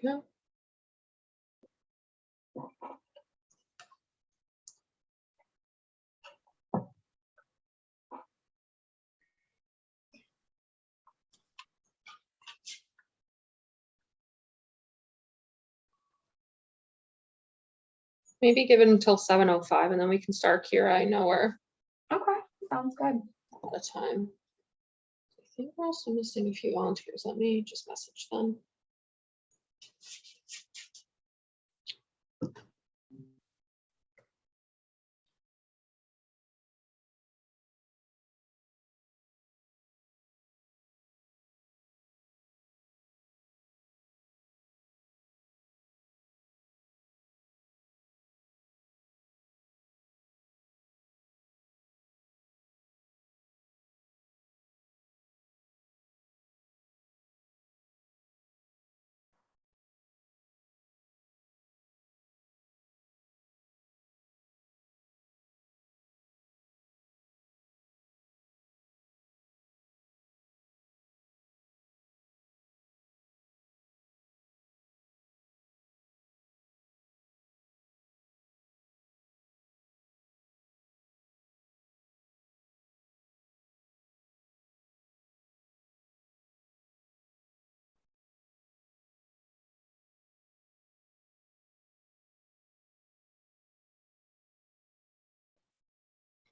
Yeah. Maybe give it until 7:05 and then we can start Kira. I know we're Okay, sounds good. out of time. I think we're also missing a few volunteers. Let me just message them.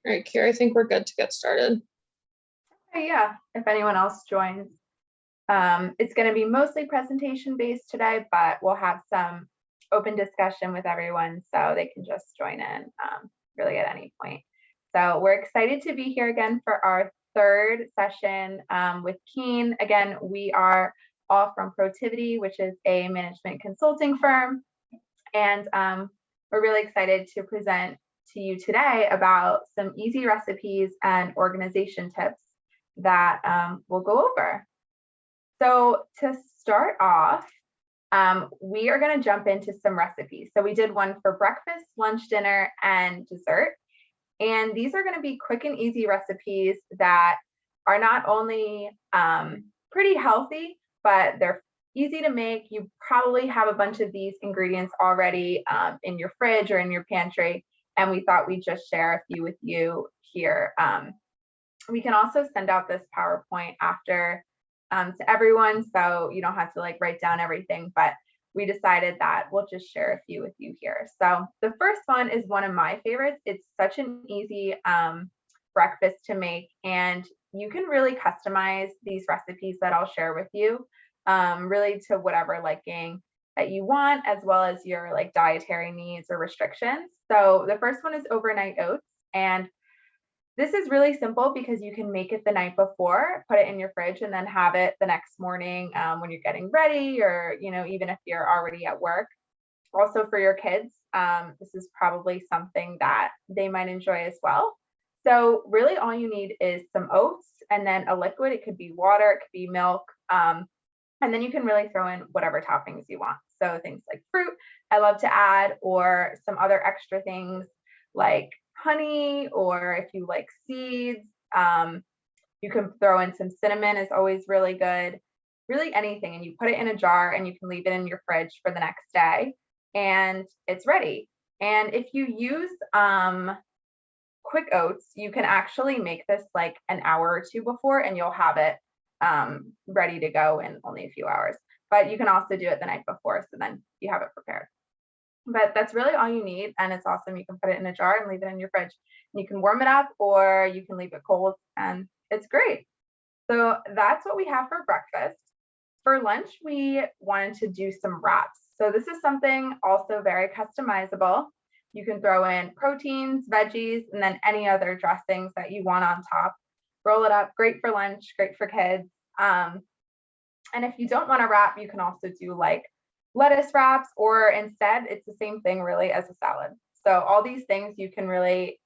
All right, Kira, I think we're good to get started. Okay, yeah, if anyone else joins. It's going to be mostly presentation based today, but we'll have some open discussion with everyone so they can just join in really at any point. So we're excited to be here again for our third session with Keen. Again, we are all from Protivity, which is a management consulting firm. And we're really excited to present to you today about some easy recipes and organization tips that we'll go over. So to start off, we are going to jump into some recipes. So we did one for breakfast, lunch, dinner, and dessert. And these are going to be quick and easy recipes that are not only pretty healthy, but they're easy to make. You probably have a bunch of these ingredients already in your fridge or in your pantry. And we thought we'd just share a few with you here. We can also send out this PowerPoint after to everyone, so you don't have to like write down everything, but we decided that we'll just share a few with you here. So the first one is one of my favorites. It's such an easy breakfast to make, and you can really customize these recipes that I'll share with you really to whatever liking that you want, as well as your like dietary needs or restrictions. So the first one is overnight oats, and this is really simple because you can make it the night before, put it in your fridge, and then have it the next morning when you're getting ready, or even if you're already at work. Also for your kids, this is probably something that they might enjoy as well. So really all you need is some oats and then a liquid. It could be water, it could be milk, and then you can really throw in whatever toppings you want. So things like fruit, I love to add, or some other extra things like honey, or if you like seeds, you can throw in some cinnamon, is always really good. Really anything, and you put it in a jar and you can leave it in your fridge for the next day and it's ready. And if you use quick oats, you can actually make this like an hour or two before and you'll have it ready to go in only a few hours. But you can also do it the night before, so then you have it prepared. But that's really all you need, and it's awesome. You can put it in a jar and leave it in your fridge. You can warm it up or you can leave it cold, and it's great. So that's what we have for breakfast. For lunch, we wanted to do some wraps. So this is something also very customizable. You can throw in proteins, veggies, and then any other dressings that you want on top. Roll it up, great for lunch, great for kids. And if you don't want to wrap, you can also do like lettuce wraps, or instead it's the same thing really as a salad. So all these things you can really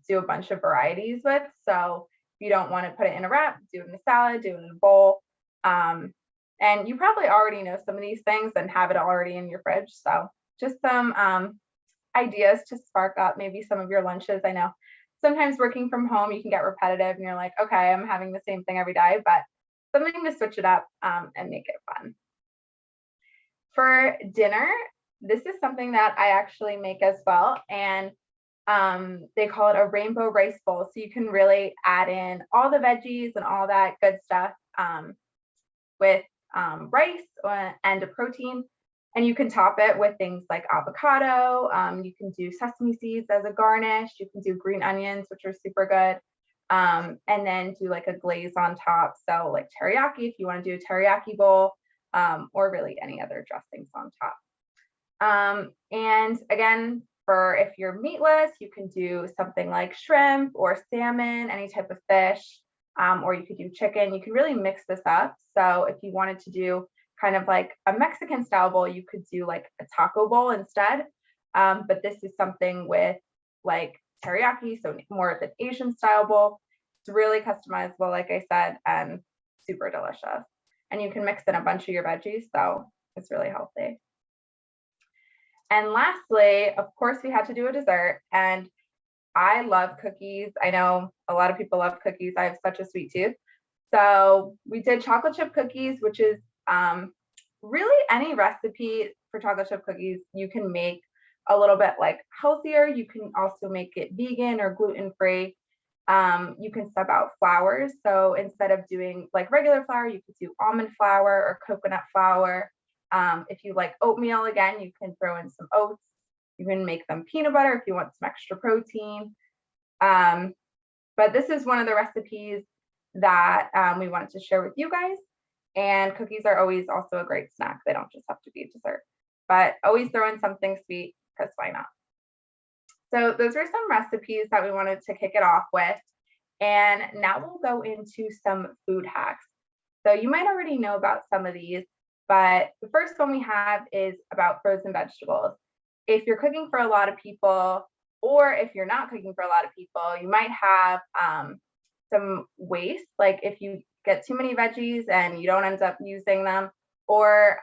do a bunch of varieties with. So if you don't want to put it in a wrap, do it in a salad, do it in a bowl. And you probably already know some of these things and have it already in your fridge. So just some ideas to spark up maybe some of your lunches. I know sometimes working from home, you can get repetitive and you're like, okay, I'm having the same thing every day, but something to switch it up and make it fun. For dinner, this is something that I actually make as well. And they call it a rainbow rice bowl. So you can really add in all the veggies and all that good stuff with rice and a protein. And you can top it with things like avocado. You can do sesame seeds as a garnish. You can do green onions, which are super good. And then do like a glaze on top. So like teriyaki, if you want to do a teriyaki bowl, or really any other dressings on top. And again, for if you're meatless, you can do something like shrimp or salmon, any type of fish, or you could do chicken. You can really mix this up. So if you wanted to do kind of like a Mexican style bowl, you could do like a taco bowl instead. But this is something with like teriyaki, so more of an Asian style bowl. It's really customizable, like I said, and super delicious. And you can mix in a bunch of your veggies, so it's really healthy. And lastly, of course, we had to do a dessert, and I love cookies. I know a lot of people love cookies. I have such a sweet tooth. So we did chocolate chip cookies, which is really any recipe for chocolate chip cookies you can make a little bit like healthier. You can also make it vegan or gluten-free. You can sub out flours. So instead of doing like regular flour, you could do almond flour or coconut flour. If you like oatmeal, again, you can throw in some oats. You can make them peanut butter if you want some extra protein. But this is one of the recipes that we wanted to share with you guys. And cookies are always also a great snack. They don't just have to be a dessert, but always throw in something sweet because why not? So those are some recipes that we wanted to kick it off with. And now we'll go into some food hacks. So you might already know about some of these, but the first one we have is about frozen vegetables. If you're cooking for a lot of people, or if you're not cooking for a lot of people, you might have some waste, like if you get too many veggies and you don't end up using them, or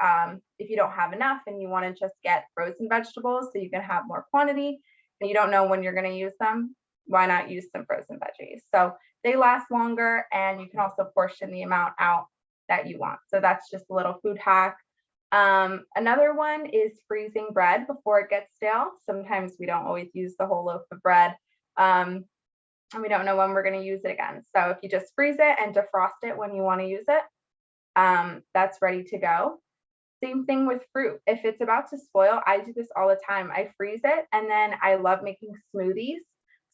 if you don't have enough and you want to just get frozen vegetables so you can have more quantity and you don't know when you're going to use them, why not use some frozen veggies? So they last longer, and you can also portion the amount out that you want. So that's just a little food hack. Another one is freezing bread before it gets stale. Sometimes we don't always use the whole loaf of bread, and we don't know when we're going to use it again. So if you just freeze it and defrost it when you want to use it, that's ready to go. Same thing with fruit. If it's about to spoil, I do this all the time. I freeze it, and then I love making smoothies.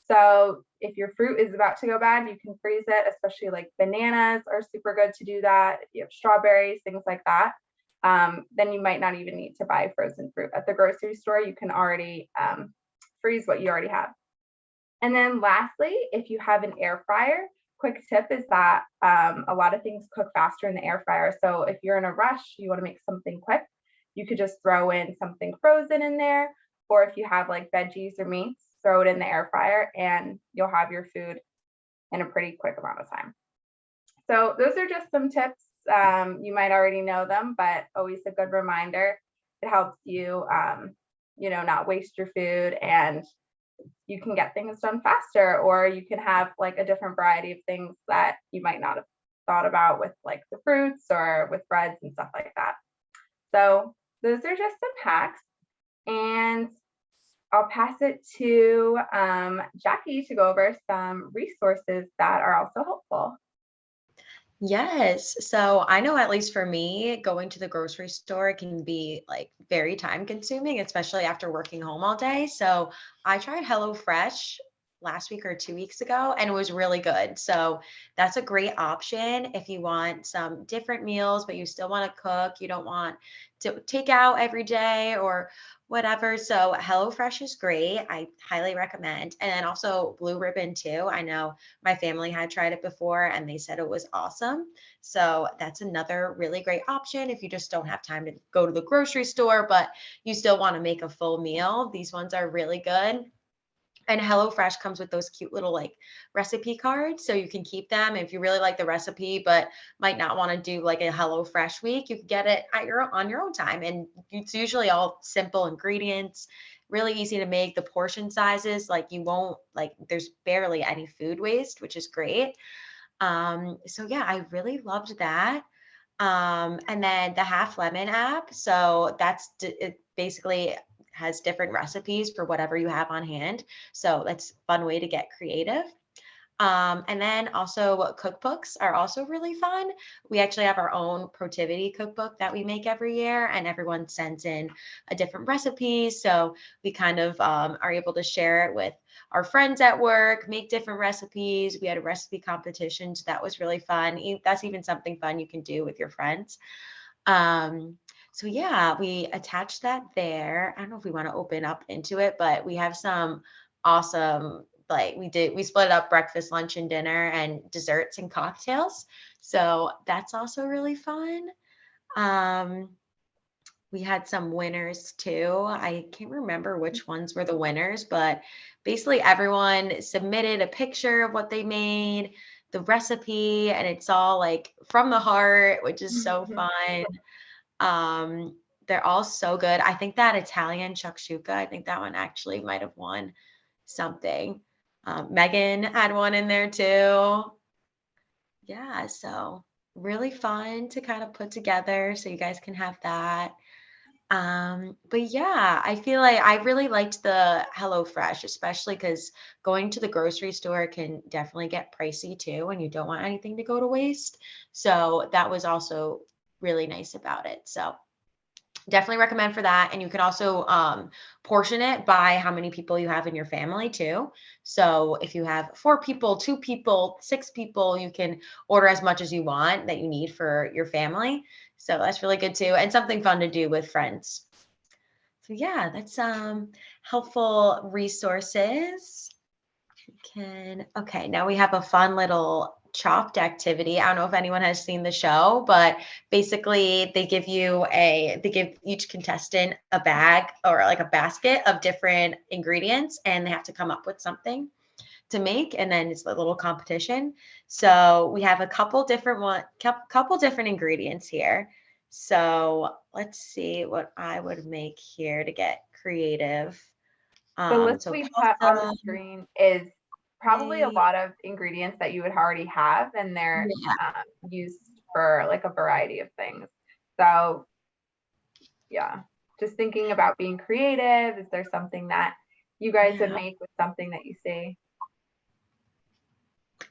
So if your fruit is about to go bad, you can freeze it, especially like bananas are super good to do that. If you have strawberries, things like that, then you might not even need to buy frozen fruit at the grocery store. You can already freeze what you already have. And then lastly, if you have an air fryer, quick tip is that a lot of things cook faster in the air fryer. So if you're in a rush, you want to make something quick, you could just throw in something frozen in there. Or if you have like veggies or meats, throw it in the air fryer and you'll have your food in a pretty quick amount of time. So those are just some tips. You might already know them, but always a good reminder. It helps you, not waste your food, and you can get things done faster, or you can have like a different variety of things that you might not have thought about with like the fruits or with breads and stuff like that. So those are just some hacks, and I'll pass it to Jackie to go over some resources that are also helpful. Yes. So I know, at least for me, going to the grocery store can be like very time consuming, especially after working home all day. So I tried HelloFresh last week or 2 weeks ago, and it was really good. So that's a great option if you want some different meals, but you still want to cook. You don't want to take out every day or whatever. So HelloFresh is great. I highly recommend. And then also Blue Ribbon too. I know my family had tried it before and they said it was awesome. So that's another really great option if you just don't have time to go to the grocery store, but you still want to make a full meal. These ones are really good. And HelloFresh comes with those cute little like recipe cards, so you can keep them. If you really like the recipe, but might not want to do like a HelloFresh week, you can get it at on your own time. And it's usually all simple ingredients, really easy to make. The portion sizes, like you won't like, there's barely any food waste, which is great. So yeah, I really loved that. And then the Half Lemon app. So it basically has different recipes for whatever you have on hand. So that's a fun way to get creative. And then also cookbooks are also really fun. We actually have our own Protivity cookbook that we make every year, and everyone sends in a different recipe. So we kind of are able to share it with our friends at work, make different recipes. We had a recipe competition, so that was really fun. That's even something fun you can do with your friends. So yeah, we attached that there. I don't know if we want to open up into it, but we have some awesome, like we split up breakfast, lunch, and dinner, and desserts and cocktails. So that's also really fun. Um, we had some winners too. I can't remember which ones were the winners, but basically everyone submitted a picture of what they made, the recipe, and it's all like from the heart, which is so fun. Um, they're all so good. I think that Italian shakshuka, I think that one actually might have won something. Megan had one in there too. Yeah, so really fun to kind of put together so you guys can have that. But yeah, I feel like I really liked the HelloFresh, especially because going to the grocery store can definitely get pricey too, and you don't want anything to go to waste. So that was also really nice about it. So definitely recommend for that. And you can also portion it by how many people you have in your family too. So if you have 4 people, 2 people, 6 people, you can order as much as you want that you need for your family. So that's really good too. And something fun to do with friends. So yeah, that's helpful resources. Okay, now we have a fun little chopped activity. I don't know if anyone has seen the show, but basically they give each contestant a bag or like a basket of different ingredients, and they have to come up with something to make, and then it's a little competition. So we have a couple different ingredients here. So let's see what I would make here to get creative. The list So we put on the pasta. screen is probably a Okay. lot of ingredients that you would already have, and they're Yeah. used for like a variety of things. So yeah, just thinking about being creative. Is there something that you guys would Yeah. make with something that you see?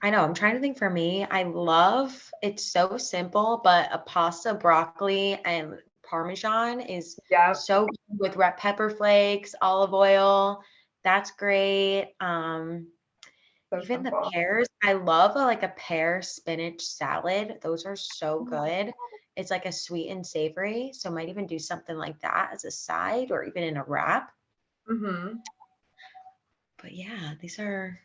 I know. I'm trying to think for me. I love it's so simple, but a pasta, broccoli, and Parmesan is Yeah, so good with red pepper flakes, olive oil. That's great. so Even the simple. pears. I love like a pear spinach salad. Those are so good. It's like a sweet and savory. So might even do something like that as a side or even in a wrap. Mm-hmm. But yeah, these are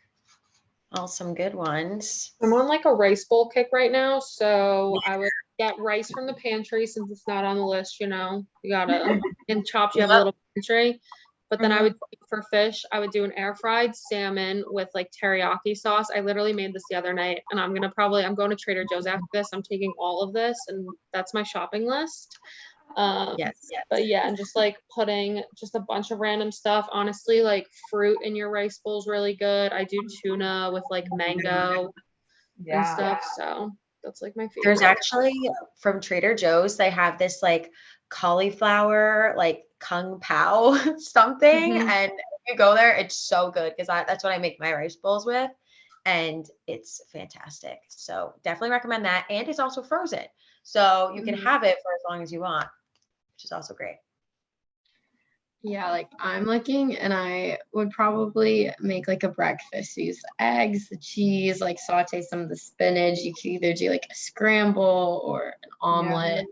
all some good ones. I'm on like a rice bowl kick right now, so I would get rice from the pantry since it's not on the list, you know. You gotta in chops you have a Yep. little pantry. But then I Mhm. would for fish, I would do an air fried salmon with like teriyaki sauce. I literally made this the other night, and I'm going to Trader Joe's after this. I'm taking all of this, and that's my shopping list. Um, Yes. but yeah, and just like putting just a bunch of random stuff. Honestly, like fruit in your rice bowl is really good. I do tuna with like mango and Yeah. stuff. So that's like my There's favorite. actually from Trader Joe's, they have this like cauliflower, like kung pao something. Mm-hmm. And if you go there, it's so good because that's what I make my rice bowls with. And it's fantastic. So definitely recommend that. And it's also frozen. So you can Mm-hmm. have it for as long as you want, which is also great. Yeah, like I'm looking and I would probably make like a breakfast. Use the eggs, the cheese, like saute some of the spinach. You could either do like a scramble or an omelet.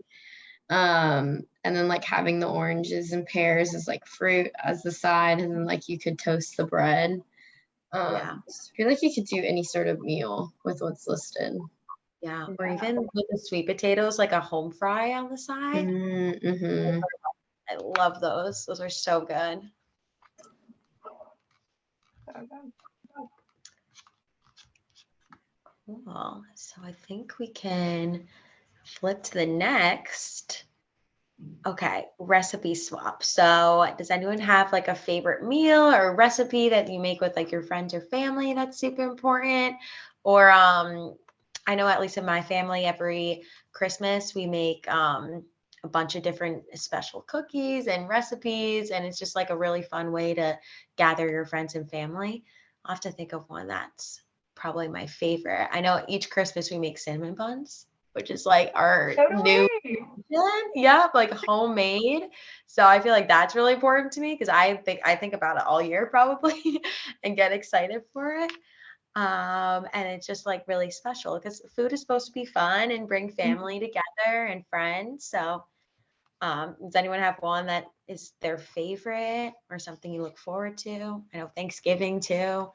And then like having the oranges and pears as like fruit as the side, and then like you could toast the bread. Yeah. I feel like you could do any sort of meal with what's listed. Yeah. Or Yeah. even with the sweet potatoes, like a home fry on the side. Mm-hmm. I love those. Those are so good. So good. Cool. So I think we can flip to the next. Okay, recipe swap. So does anyone have like a favorite meal or recipe that you make with like your friends or family that's super important? Or I know at least in my family, every Christmas we make a bunch of different special cookies and recipes, and it's just like a really fun way to gather your friends and family. I'll have to think of one that's probably my favorite. I know each Christmas we make cinnamon buns, which is like our So do new we. yeah, like homemade. So I feel like that's really important to me because I think about it all year probably and get excited for it. And it's just like really special because food is supposed to be fun and bring family together and friends. So, does anyone have one that is their favorite or something you look forward to? I know Thanksgiving too.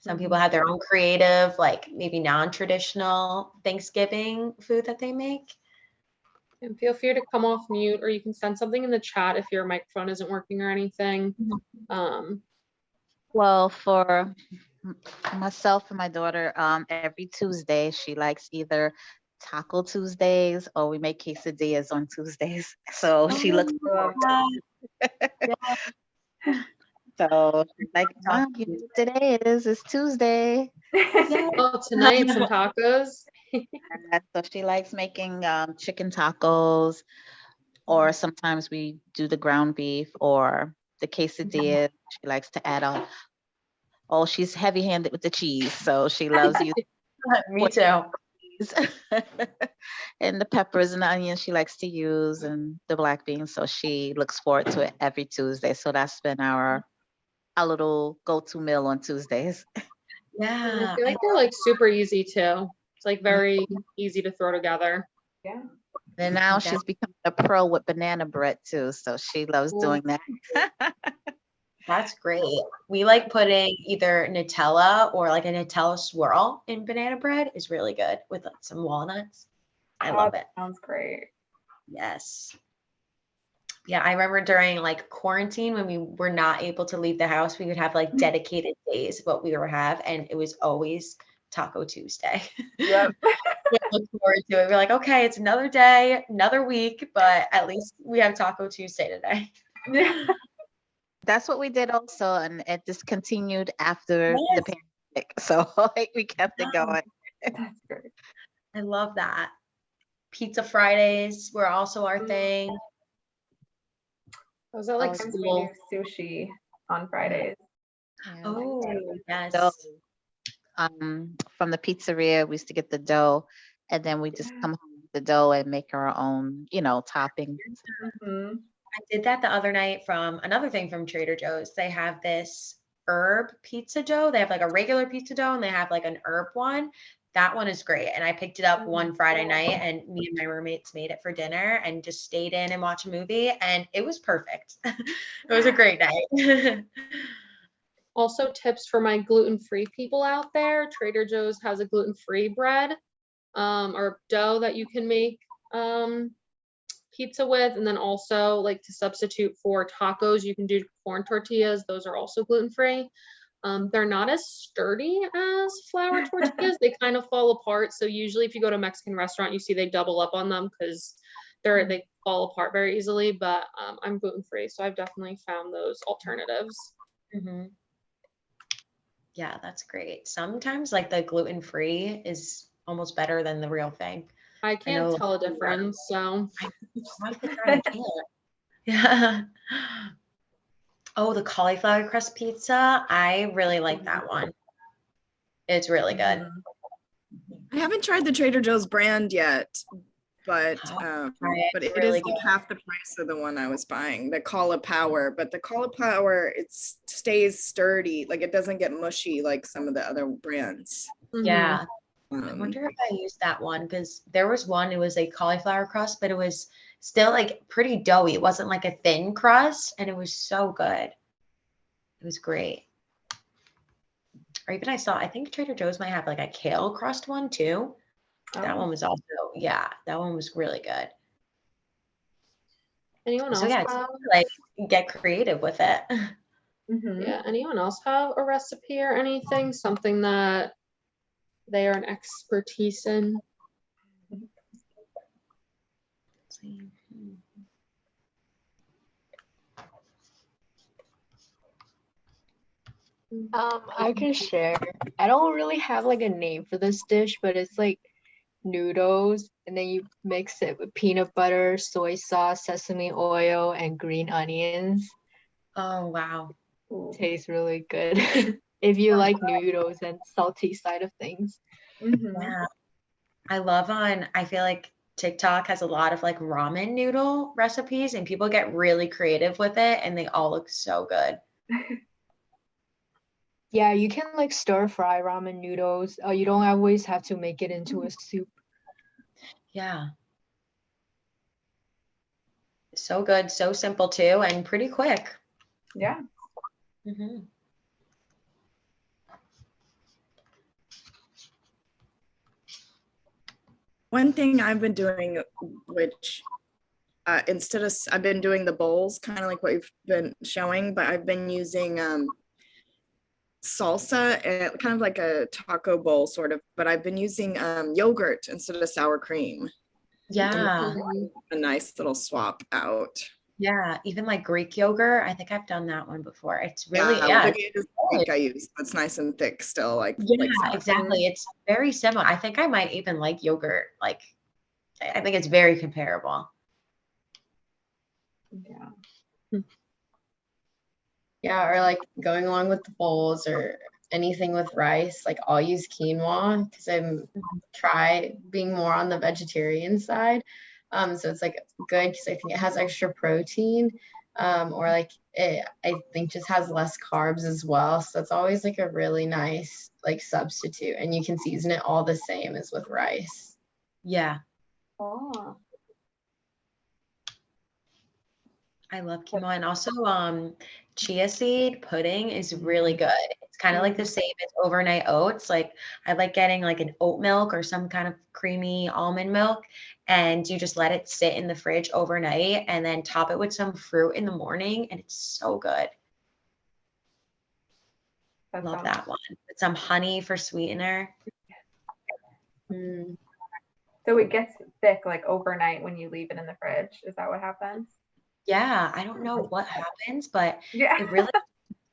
Some people have their own creative, like maybe non-traditional Thanksgiving food that they make. And feel free to come off mute, or you can send something in the chat if your microphone isn't working or anything. Well, for myself and my daughter, every Tuesday she likes either Taco Tuesdays or we make quesadillas on Tuesdays. So she looks forward to it. So she's like, Mom, you know what today is? It's Tuesday. Oh, tonight some tacos. And so she likes making chicken tacos, or sometimes we do the ground beef or the quesadilla. She likes to add on. Oh, she's heavy-handed with the cheese, so she loves using Me too. cheese. And the peppers and the onions she likes to use, and the black beans. So she looks forward to it every Tuesday. So that's been our little go-to meal on Tuesdays. And Yeah. I feel like they're like super easy too. It's like very easy to throw together. Yeah. And now she's become a pro with banana bread too. So she loves doing that. That's great. We like putting either Nutella or like a Nutella swirl in banana bread is really good with like, some walnuts. I love it. Sounds great. Yes. Yeah, I remember during like quarantine when we were not able to leave the house, we would have like dedicated days of what we would have, and it was always Taco Tuesday. Yep. We look forward to it. We're like, okay, it's another day, another week, but at least we have Taco Tuesday today. That's what we did also, and it just continued after the Yes. pandemic. So we kept it going. That's great. I love that. Pizza Fridays were also our thing. I was at like Sometimes school. we do sushi on Fridays. Oh, yes. Dough. From the pizzeria, we used to get the dough, and then we just come home with the dough and make our own, toppings. Mhm. I did that the other night from another thing from Trader Joe's. They have this herb pizza dough. They have like a regular pizza dough and they have like an herb one. That one is great. And I picked it up one Friday night and me and my roommates made it for dinner and just stayed in and watched a movie and it was perfect. It was a great night. Also, tips for my gluten-free people out there. Trader Joe's has a gluten-free bread or dough that you can make pizza with, and then also like to substitute for tacos, you can do corn tortillas. Those are also gluten-free. They're not as sturdy as flour tortillas. They kind of fall apart. So usually if you go to a Mexican restaurant, you see they double up on them because they fall apart very easily. But I'm gluten-free, so I've definitely found those alternatives. Mm-hmm. Yeah, that's great. Sometimes like the gluten-free is almost better than the real thing. I can't tell a difference, so. Half the time I can't. Yeah. Oh, the cauliflower crust pizza. I really like that one. It's really good. I haven't tried the Trader Joe's brand yet, but it really is like half the price of the one I was buying, the cauliflower. But the cauliflower, it stays sturdy, like it doesn't get mushy like some of the other brands. Yeah. I wonder if I used that one because there was one, it was a cauliflower crust, but it was still like pretty doughy. It wasn't like a thin crust and it was so good. It was great. Or even I think Trader Joe's might have like a kale crust one too. That one was also, that one was really good. Anyone else? So yeah, it's like get creative with it. Yeah, anyone else have a recipe or anything? Something that they are an expertise in? I can share. I don't really have like a name for this dish, but it's like noodles, and then you mix it with peanut butter, soy sauce, sesame oil, and green onions. Oh, wow. Tastes really good if you like noodles and salty side of things. Yeah. I feel like TikTok has a lot of like ramen noodle recipes and people get really creative with it and they all look so good. Yeah, you can like stir fry ramen noodles. You don't always have to make it into a soup. Yeah. So good, so simple too, and pretty quick. Yeah. Mhm. One thing I've been doing, which I've been doing the bowls, kind of like what you've been showing, but I've been using salsa and kind of like a taco bowl sort of, but I've been using yogurt instead of sour cream. Yeah. A nice little swap out. Yeah. Even like Greek yogurt. I think I've done that one before. It's really, Like it is Greek I use. It's nice and thick still, like sour. Exactly. It's very similar. I think I might even like yogurt. Like, I think it's very comparable. Yeah. Yeah, or like going along with the bowls or anything with rice, like I'll use quinoa because I'm try being more on the vegetarian side. So it's like good because I think it has extra protein. Or like it, I think just has less carbs as well. So it's always like a really nice like substitute, and you can season it all the same as with rice. Yeah. Oh. I love quinoa, and also chia seed pudding is really good. It's kind of like the same as overnight oats. Like I like getting like an oat milk or some kind of creamy almond milk, and you just let it sit in the fridge overnight and then top it with some fruit in the morning, and it's so good. Love that one. With some honey for sweetener. So it gets thick like overnight when you leave it in the fridge. Is that what happens? Yeah, I don't know what happens, but Yeah. it really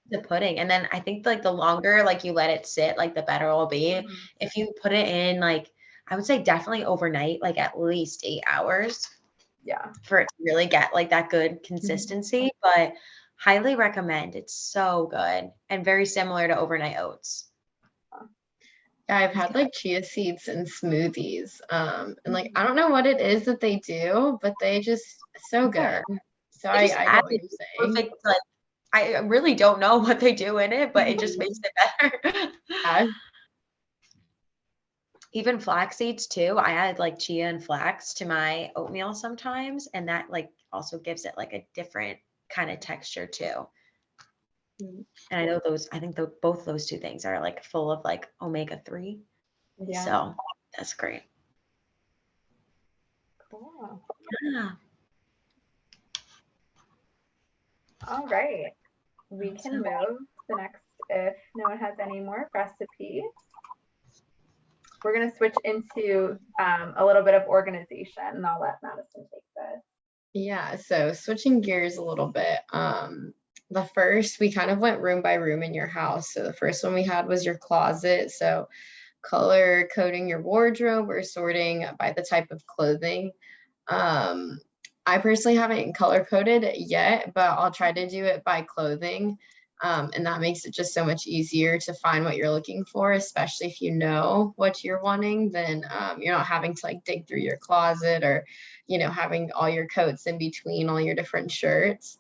the pudding. And then I think like the longer like you let it sit, like the better it'll be. If you put it in like I would say definitely overnight, like at least 8 hours. Yeah. For it to really get like that good consistency, but highly recommend. It's so good and very similar to overnight oats. Yeah, I've had like chia seeds and smoothies. And like I don't know what it is that they do, but they just so good. So I get what you're saying. Perfect, like I really don't know what they do in it, but it just makes it better. Yeah. Even flax seeds too. I add like chia and flax to my oatmeal sometimes, and that like also gives it like a different kind of texture too. And I know I think both those two things are like full of like omega-3. Yeah. So that's great. Cool. Yeah. All right. We can move to the next if no one has any more recipes. We're going to switch into a little bit of organization, and I'll let Madison take this. Yeah, so switching gears a little bit. The first, we kind of went room by room in your house. So the first one we had was your closet. So color coding your wardrobe or sorting by the type of clothing. I personally haven't color coded yet, but I'll try to do it by clothing. And that makes it just so much easier to find what you're looking for, especially if you know what you're wanting, then you're not having to like dig through your closet or, having all your coats in between all your different shirts.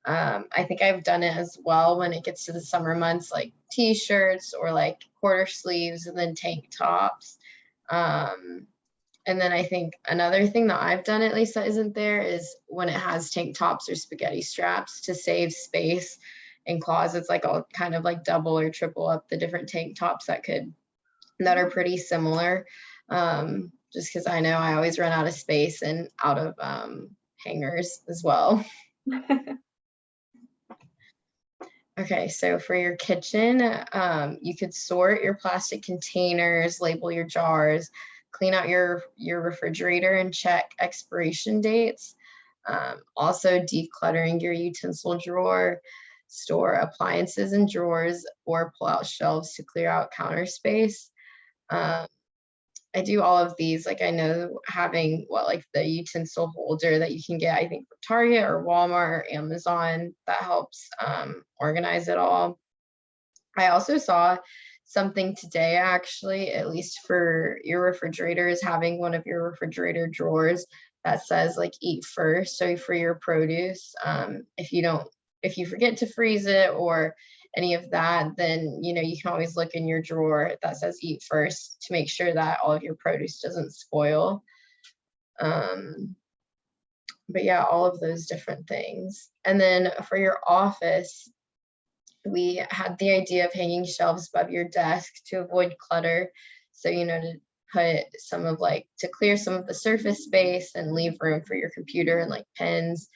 I think I've done it as well when it gets to the summer months, like t-shirts or like quarter sleeves and then tank tops. And then I think another thing that I've done, at least that isn't there, is when it has tank tops or spaghetti straps to save space in closets, like I'll kind of like double or triple up the different tank tops that are pretty similar. Just because I know I always run out of space and out of hangers as well. Okay, so for your kitchen, you could sort your plastic containers, label your jars, clean out your refrigerator and check expiration dates. Also decluttering your utensil drawer, store appliances in drawers, or pull out shelves to clear out counter space. I do all of these. Like I know having like the utensil holder that you can get, I think from Target or Walmart or Amazon, that helps organize it all. I also saw something today, actually, at least for your refrigerator, is having one of your refrigerator drawers that says like eat first. So for your produce, if you forget to freeze it or any of that, then you can always look in your drawer that says eat first to make sure that all of your produce doesn't spoil. But yeah, all of those different things. And then for your office, we had the idea of hanging shelves above your desk to avoid clutter. So, to put to clear some of the surface space and leave room for your computer and like pens.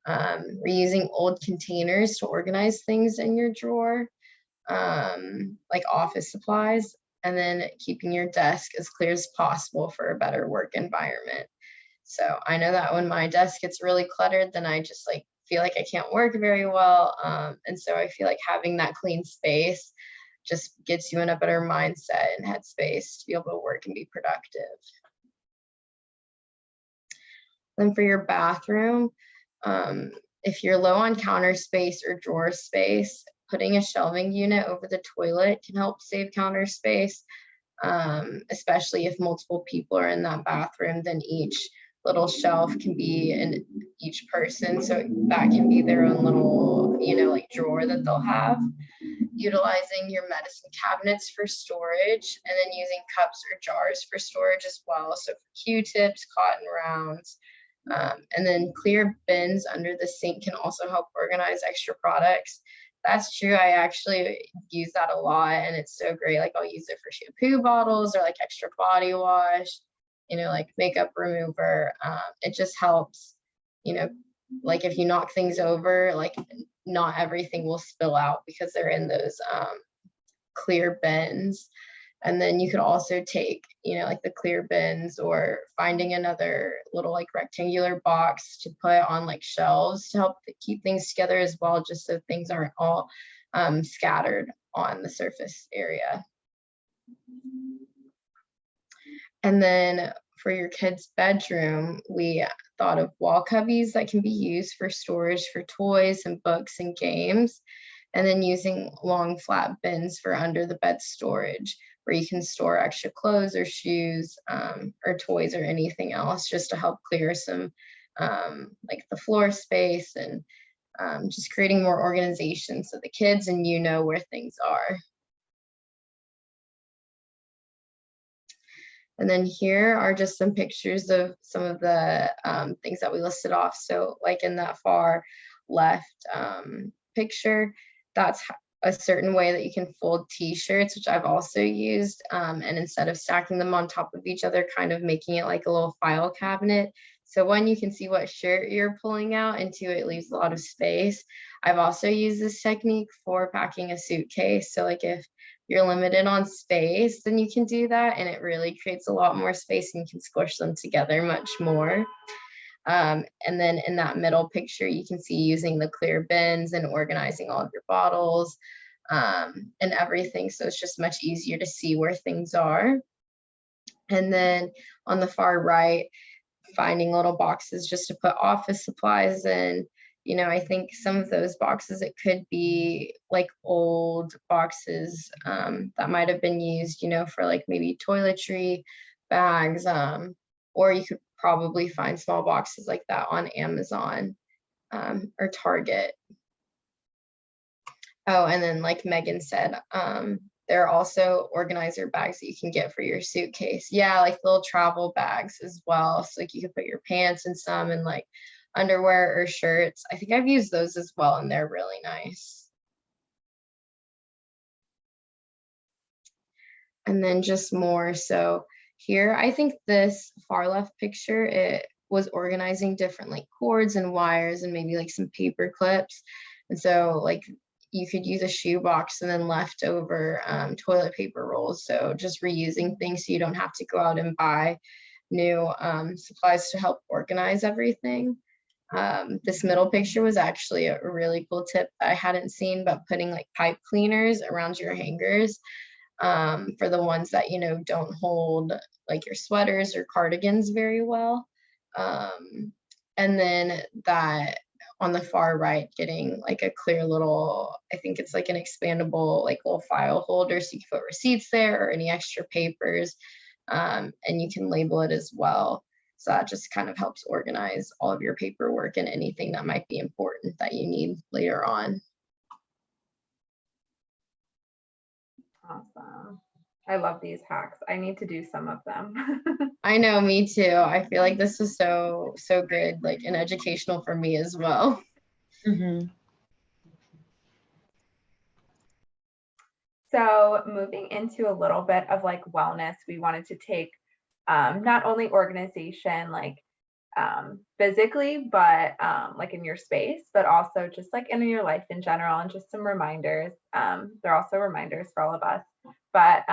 Reusing old containers to organize things in your drawer, like office supplies, and then keeping your desk as clear as possible for a better work environment. So I know that when my desk gets really cluttered, then I just feel like I can't work very well. And so I feel like having that clean space just gets you in a better mindset and headspace to be able to work and be productive. Then for your bathroom, if you're low on counter space or drawer space, putting a shelving unit over the toilet can help save counter space, especially if multiple people are in that bathroom. Then each little shelf can be in each person, so that can be their own little drawer that they'll have. Utilizing your medicine cabinets for storage, and then using cups or jars for storage as well, so for Q-tips, cotton rounds, and then clear bins under the sink can also help organize extra products. That's true. I actually use that a lot, and it's so great. I'll use it for shampoo bottles or extra body wash, makeup remover. It just helps, if you knock things over, not everything will spill out because they're in those clear bins. And then you could also take, the clear bins, or finding another little rectangular box to put on shelves to help keep things together as well, just so things aren't all scattered on the surface area. And then for your kids' bedroom, we thought of wall cubbies that can be used for storage for toys and books and games, and then using long flat bins for under the bed storage, where you can store extra clothes or shoes or toys or anything else, just to help clear some the floor space, and just creating more organization so the kids and where things are. And then here are just some pictures of some of the things that we listed off. So in that far left picture, that's a certain way that you can fold t-shirts, which I've also used. And instead of stacking them on top of each other, kind of making it like a little file cabinet. So one, you can see what shirt you're pulling out, and two, it leaves a lot of space. I've also used this technique for packing a suitcase. So if you're limited on space, then you can do that, and it really creates a lot more space, and you can squish them together much more. And then in that middle picture, you can see using the clear bins and organizing all of your bottles and everything. So it's just much easier to see where things are. And then on the far right, finding little boxes just to put office supplies in. I think some of those boxes, it could be old boxes that might have been used, for maybe toiletry bags, or you could probably find small boxes like that on Amazon or Target. Oh, and then like Megan said, there are also organizer bags that you can get for your suitcase. Yeah, little travel bags as well. So you can put your pants in some, and underwear or shirts. I think I've used those as well, and they're really nice. And then just more. So here, I think this far left picture, it was organizing different cords and wires and maybe some paper clips. And so you could use a shoe box and then leftover toilet paper rolls. So just reusing things so you don't have to go out and buy new supplies to help organize everything. This middle picture was actually a really cool tip that I hadn't seen, but putting pipe cleaners around your hangers. for the ones that, don't hold like your sweaters or cardigans very well. And then that on the far right, getting like a clear little, I think it's like an expandable, like little file holder. So you can put receipts there or any extra papers, and you can label it as well. So that just kind of helps organize all of your paperwork and anything that might be important that you need later on. Awesome. I love these hacks. I need to do some of them. I know, me too. I feel like this is so good, like, and educational for me as well. Mm-hmm. So moving into a little bit of like wellness, we wanted to take not only organization like physically, but like in your space, but also just like in your life in general, and just some reminders. They're also reminders for all of us. But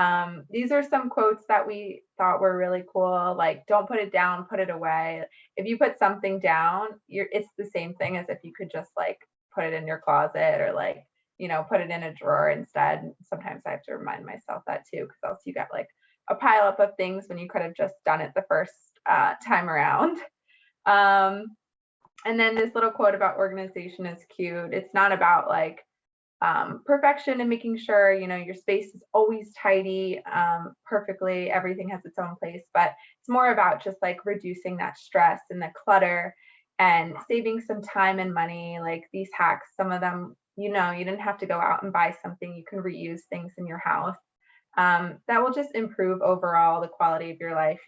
these are some quotes that we thought were really cool. Like, don't put it down, put it away. If you put something down, it's the same thing as if you could just like put it in your closet or like, put it in a drawer instead. Sometimes I have to remind myself that too, because else you get like a pile up of things when you could have just done it the first time around. And then this little quote about organization is cute. It's not about like perfection and making sure, your space is always tidy, perfectly, everything has its own place, but it's more about just like reducing that stress and the clutter and saving some time and money. Like these hacks, some of them, you didn't have to go out and buy something. You can reuse things in your house. That will just improve overall the quality of your life.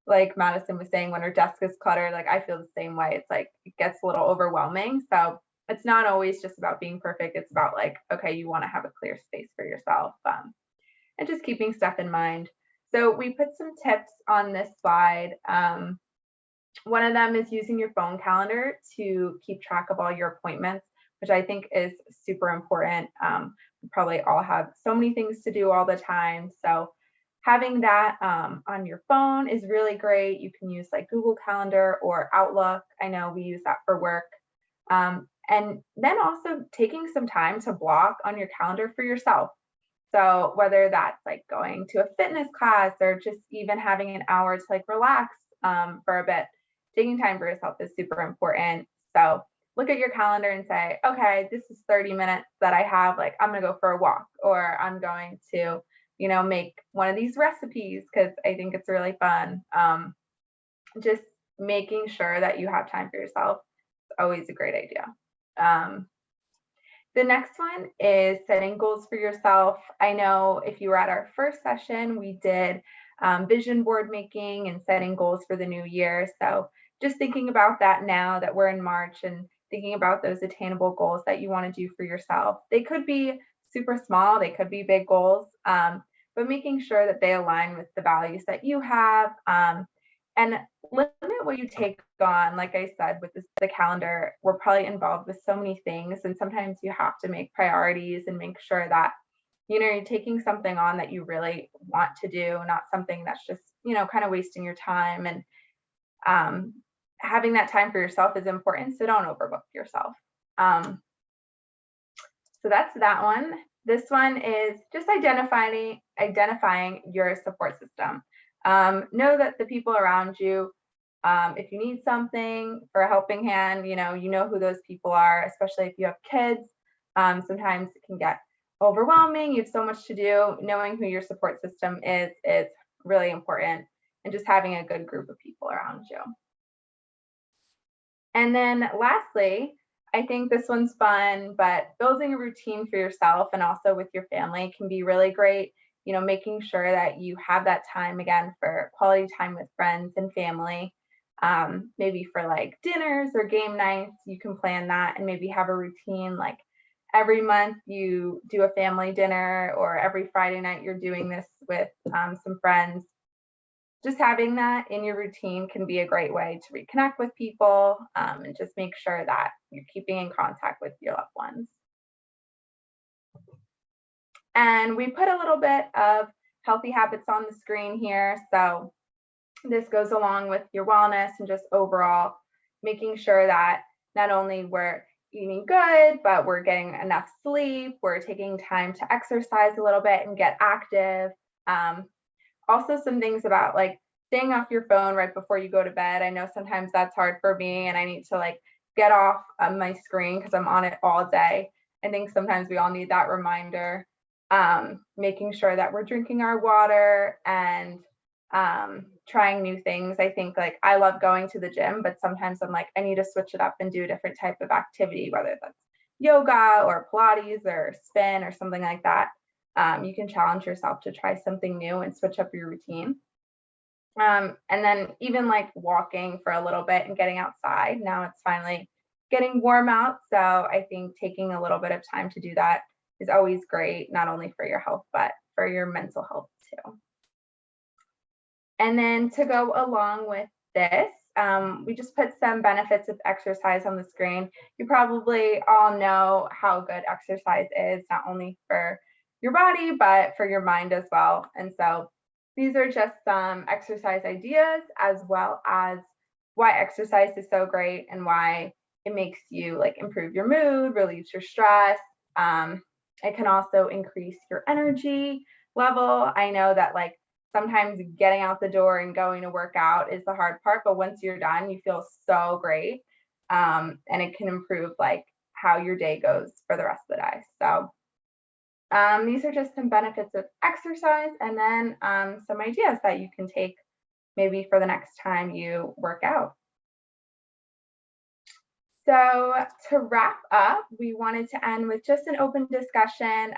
Like Madison was saying, when her desk is cluttered, like I feel the same way. It's like it gets a little overwhelming. So it's not always just about being perfect. It's about like, okay, you want to have a clear space for yourself, and just keeping stuff in mind. So we put some tips on this slide. One of them is using your phone calendar to keep track of all your appointments, which I think is super important. We probably all have so many things to do all the time. So having that on your phone is really great. You can use like Google Calendar or Outlook. I know we use that for work. And then also taking some time to block on your calendar for yourself. So whether that's like going to a fitness class or just even having an hour to like relax for a bit, taking time for yourself is super important. So look at your calendar and say, okay, this is 30 minutes that I have. Like I'm going to go for a walk, or I'm going to, make one of these recipes because I think it's really fun. Just making sure that you have time for yourself is always a great idea. The next one is setting goals for yourself. I know if you were at our first session, we did vision board making and setting goals for the new year. So just thinking about that now that we're in March and thinking about those attainable goals that you want to do for yourself. They could be super small, they could be big goals, but making sure that they align with the values that you have, and limit what you take on. Like I said, with the calendar, we're probably involved with so many things, and sometimes you have to make priorities and make sure that you're taking something on that you really want to do, not something that's just kind of wasting your time. And having that time for yourself is important, so don't overbook yourself. So that's that one. This one is just identifying your support system. Know that the people around you, if you need something for a helping hand, you know who those people are, especially if you have kids. Sometimes it can get overwhelming. You have so much to do. Knowing who your support system is really important, and just having a good group of people around you. And then lastly, I think this one's fun, but building a routine for yourself and also with your family can be really great. Making sure that you have that time again for quality time with friends and family. Maybe for like dinners or game nights, you can plan that and maybe have a routine like every month you do a family dinner, or every Friday night you're doing this with some friends. Just having that in your routine can be a great way to reconnect with people, and just make sure that you're keeping in contact with your loved ones. And we put a little bit of healthy habits on the screen here. So this goes along with your wellness and just overall making sure that not only we're eating good, but we're getting enough sleep. We're taking time to exercise a little bit and get active. Also, some things about like staying off your phone right before you go to bed. I know sometimes that's hard for me, and I need to like get off my screen because I'm on it all day. I think sometimes we all need that reminder. Making sure that we're drinking our water and trying new things. I think like I love going to the gym, but sometimes I'm like, I need to switch it up and do a different type of activity, whether that's yoga or Pilates or spin or something like that. You can challenge yourself to try something new and switch up your routine. And then even like walking for a little bit and getting outside. Now it's finally getting warm out. So I think taking a little bit of time to do that is always great, not only for your health, but for your mental health too. And then to go along with this, we just put some benefits of exercise on the screen. You probably all know how good exercise is, not only for your body, but for your mind as well. And so these are just some exercise ideas, as well as why exercise is so great and why it makes you like improve your mood, relieves your stress. It can also increase your energy level. I know that like sometimes getting out the door and going to work out is the hard part, but once you're done, you feel so great. And it can improve like how your day goes for the rest of the day. So these are just some benefits of exercise, and then some ideas that you can take maybe for the next time you work out. So to wrap up, we wanted to end with just an open discussion.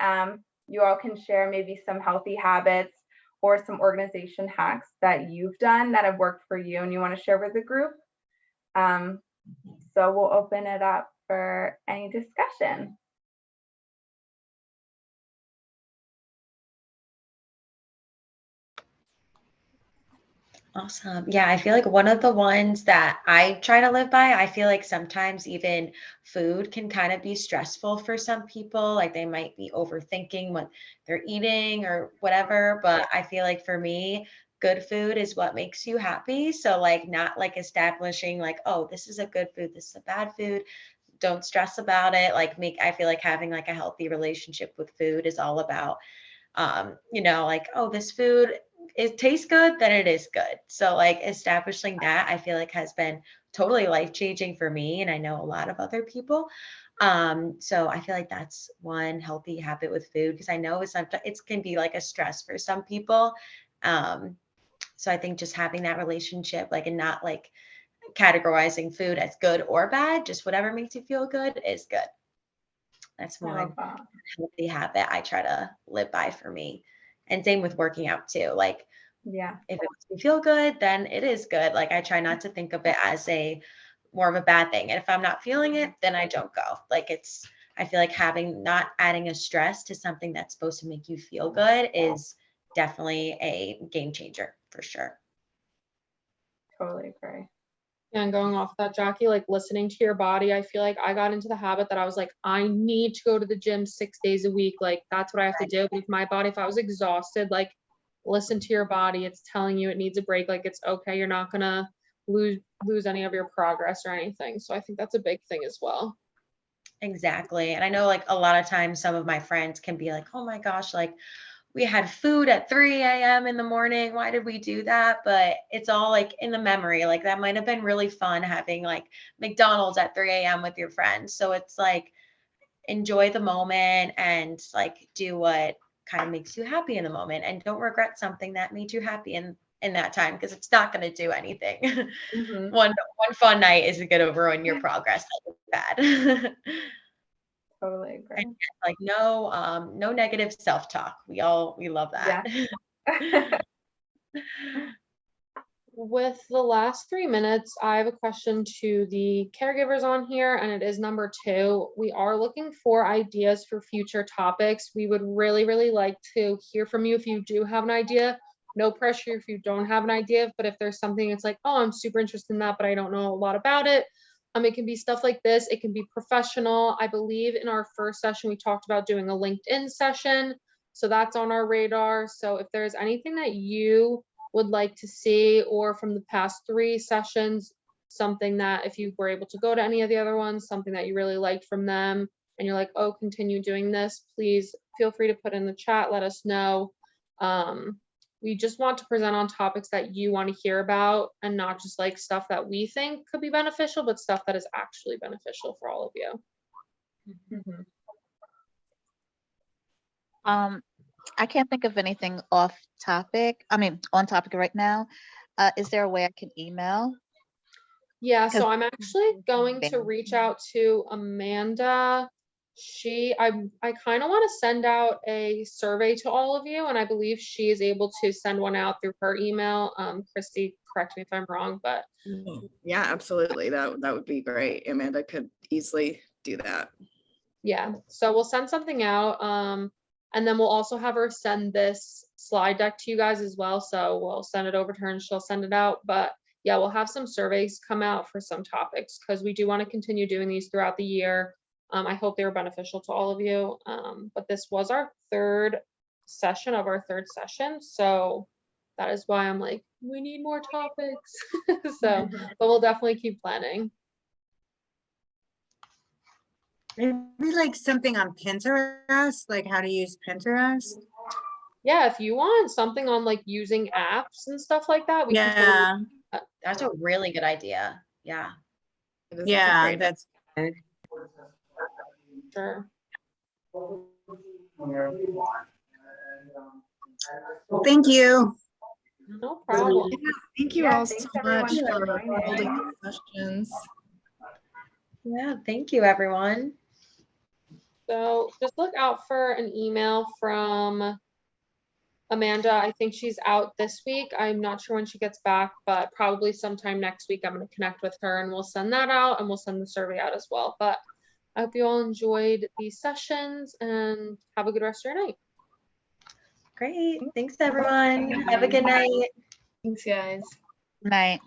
You all can share maybe some healthy habits or some organization hacks that you've done that have worked for you and you want to share with the group. So we'll open it up for any discussion. Awesome. Yeah, I feel like one of the ones that I try to live by, I feel like sometimes even food can kind of be stressful for some people. Like they might be overthinking what they're eating or whatever. But I feel like for me, good food is what makes you happy. So, like, not like establishing, like, oh, this is a good food, this is a bad food. Don't stress about it. I feel like having like a healthy relationship with food is all about like, oh, this food, it tastes good, then it is good. So like establishing that, I feel like has been totally life changing for me. And I know a lot of other people. So I feel like that's one healthy habit with food, because I know it can be like a stress for some people. So I think just having that relationship, like, and not like categorizing food as good or bad, just whatever makes you feel good is good. That's one healthy habit I try to live by for me. And same with working out too. Like, Yeah, if it makes me feel good, then it is good. Like, I try not to think of it as a more of a bad thing. And if I'm not feeling it, then I don't go. Like, I feel like not adding a stress to something that's supposed to make you feel good is definitely a game changer for sure. totally agree. And going off that, Jackie, like listening to your body, I feel like I got into the habit that I was like, I need to go to the gym 6 days a week. Like, that's what I have to do. But if I was exhausted, like, listen to your body. It's telling you it needs a break. Like, it's okay. You're not gonna lose any of your progress or anything. So I think that's a big thing as well. Exactly. And I know like a lot of times some of my friends can be like, oh my gosh, like, we had food at 3 a.m. in the morning. Why did we do that? But it's all like in the memory. Like, that might have been really fun having like McDonald's at 3 a.m. with your friends. So it's like, enjoy the moment and like do what kind of makes you happy in the moment, and don't regret something that made you happy in that time, because it's not going to do anything. Mm-hmm. One fun night isn't going to ruin your progress. That's bad. Totally agree. And like no negative self-talk. We love that. Yeah. With the last 3 minutes, I have a question to the caregivers on here, and it is number 2. We are looking for ideas for future topics. We would really, really like to hear from you if you do have an idea. No pressure if you don't have an idea, but if there's something it's like, oh, I'm super interested in that, but I don't know a lot about it. It can be stuff like this. It can be professional. I believe in our first session, we talked about doing a LinkedIn session. So that's on our radar. So if there's anything that you would like to see, or from the past 3 sessions, something that if you were able to go to any of the other ones, something that you really liked from them, and you're like, oh, continue doing this, please feel free to put in the chat, let us know. We just want to present on topics that you want to hear about, and not just like stuff that we think could be beneficial, but stuff that is actually beneficial for all of you. I can't think of anything on topic right now. Is there a way I can email? Yeah, so 'Cause- I'm actually going to reach out to Amanda. I kind of want to send out a survey to all of you, and I believe she is able to send one out through her email. Christy, correct me if I'm wrong, but Yeah, absolutely. That would be great. Amanda could easily do that. yeah, so we'll send something out. And then we'll also have her send this slide deck to you guys as well. So we'll send it over to her and she'll send it out. But yeah, we'll have some surveys come out for some topics because we do want to continue doing these throughout the year. I hope they were beneficial to all of you. But this was our third session of our third session. So that is why I'm like, we need more topics. So, but we'll definitely keep planning. Maybe like something on Pinterest, like how to use Pinterest. Yeah, if you want something on like using apps and stuff like that, we can totally. Yeah, That's a really good idea. Yeah. It is a yeah, great- that's good. Sure. Thank you. No problem. Thank you Yeah, all thanks so much everyone for for joining. holding these sessions. Yeah. Thank you, everyone. So just look out for an email from Amanda. I think she's out this week. I'm not sure when she gets back, but probably sometime next week I'm going to connect with her and we'll send that out and we'll send the survey out as well. But I hope you all enjoyed these sessions and have a good rest of your night. Great. Thanks, everyone. Have a good night. Thanks, guys. Night.